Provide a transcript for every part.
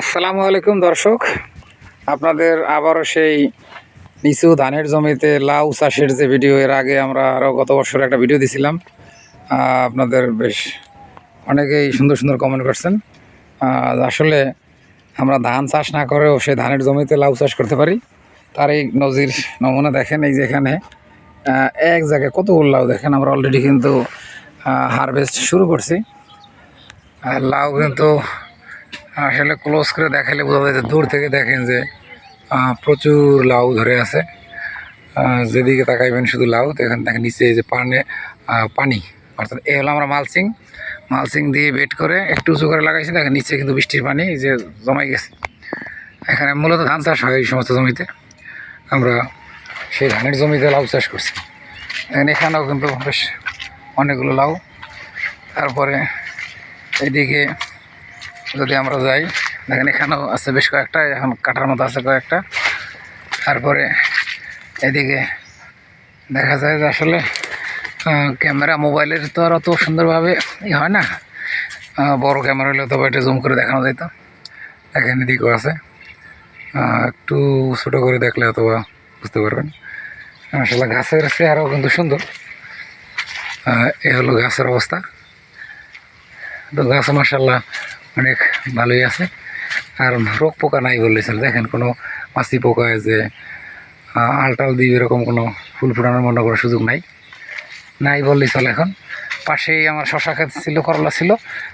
আসসালামু আলাইকুম দর্শক, আপনাদের আবারও সেই নিচু ধানের জমিতে লাউ চাষের যে ভিডিও, এর আগে আমরা আরও গত বছর একটা ভিডিও দিছিলাম। আপনাদের বেশ অনেকেই সুন্দর সুন্দর কমেন্ট করছেন। আসলে আমরা ধান চাষ না করেও সে ধানের জমিতে লাউ চাষ করতে পারি, তার এই নজির নমুনা দেখেন। এই যে এখানে এক জায়গায় কতগুলো লাউ দেখেন, আমরা অলরেডি কিন্তু হারভেস্ট শুরু করছি। আর লাউ কিন্তু আসলে ক্লোজ করে দেখালে বোঝা যায় যে দূর থেকে দেখেন যে প্রচুর লাউ ধরে আছে। যেদিকে তাকাইবেন শুধু লাউ। তো এখানে দেখেন নিচে যে পানি, অর্থাৎ এ হলো আমরা মালচিং দিয়ে বেড করে একটু উঁচু করে লাগাইছি। দেখেন নিচে কিন্তু বৃষ্টির পানি যে জমাই গেছে। এখানে মূলত ধান চাষ হয় এই সমস্ত জমিতে। আমরা সেই ধানের জমিতে লাউ চাষ করছি। এখানেও কিন্তু বেশ অনেকগুলো লাউ। তারপরে এদিকে যদি আমরা যাই, দেখেন এখানেও আছে বেশ কয়েকটা, এখন কাটার মতো আছে কয়েকটা। তারপরে এদিকে দেখা যায় যে আসলে ক্যামেরা মোবাইলের তো আর অত সুন্দরভাবে হয় না, বড় ক্যামেরা হলে তবে এটা জুম করে দেখানো যেত। দেখেন এদিকেও আছে, একটু ছোটো করে দেখলে অথবা বুঝতে পারবেন। আসলে গাছের চেহারাও কিন্তু সুন্দর। এ হলো গাছের অবস্থা। তো গাছ মাশাআল্লাহ অনেক ভালোই আছে, আর রোগ পোকা নাই বললেছিল। দেখেন কোনো মাছি পোকা যে আলটাল দিয়ে এরকম কোনো ফুল ফুটানোর মনে করার সুযোগ নাই বললেই চলে। এখন পাশেই আমার শশা ক্ষেত ছিল, করলা ছিল,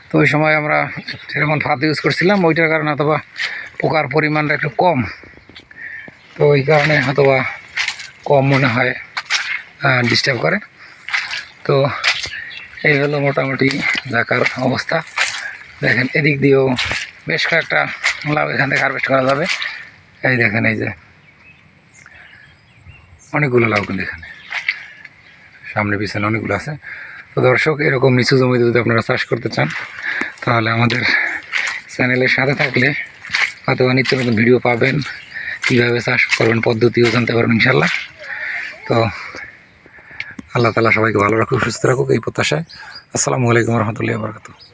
তো ওই সময় আমরা সেরকম ফাঁদ ইউজ করছিলাম, ওইটার কারণে অথবা পোকার পরিমাণটা একটু কম, তো ওই কারণে অথবা কম মনে হয় ডিস্টার্ব করে। তো এই হলো মোটামুটি ঢাকার অবস্থা। দেখেন এদিক দিয়েও বেশ কয়েকটা লাউ এখান থেকে হারভেস্ট করা যাবে। এই দেখেন, এই যে অনেকগুলো লাউ কিন্তু এখানে সামনে পিছনে অনেকগুলো আছে। তো দর্শক, এরকম নিচু জমিতে যদি আপনারা চাষ করতে চান, তাহলে আমাদের চ্যানেলের সাথে থাকলে হয়তো নিত্য নতুন ভিডিও পাবেন, কীভাবে চাষ করবেন পদ্ধতিও জানতে পারবেন ইনশাল্লাহ। তো আল্লাহ তাআলা সবাইকে ভালো রাখুক, সুস্থ রাখুক, এই প্রত্যাশায়। আসসালামু আলাইকুম রহমতুল্লাহি ওয়া বারাকাতুহু।